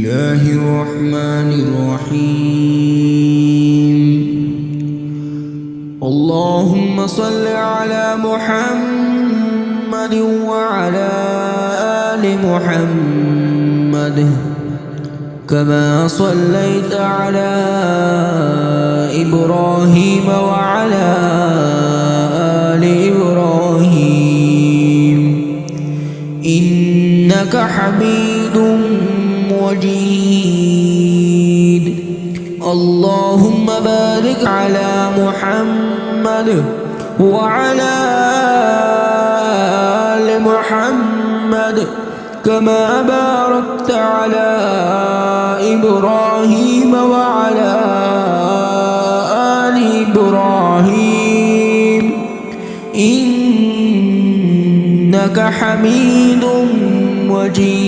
الله الرحمن الرحيم اللهم صل على محمد وعلى آل محمد كما صليت على إبراهيم وعلى آل إبراهيم إنك حميد مجيد اللهم بارك على محمد وعلى آل محمد كما باركت على إبراهيم وعلى آل إبراهيم إنك حميد مجيد.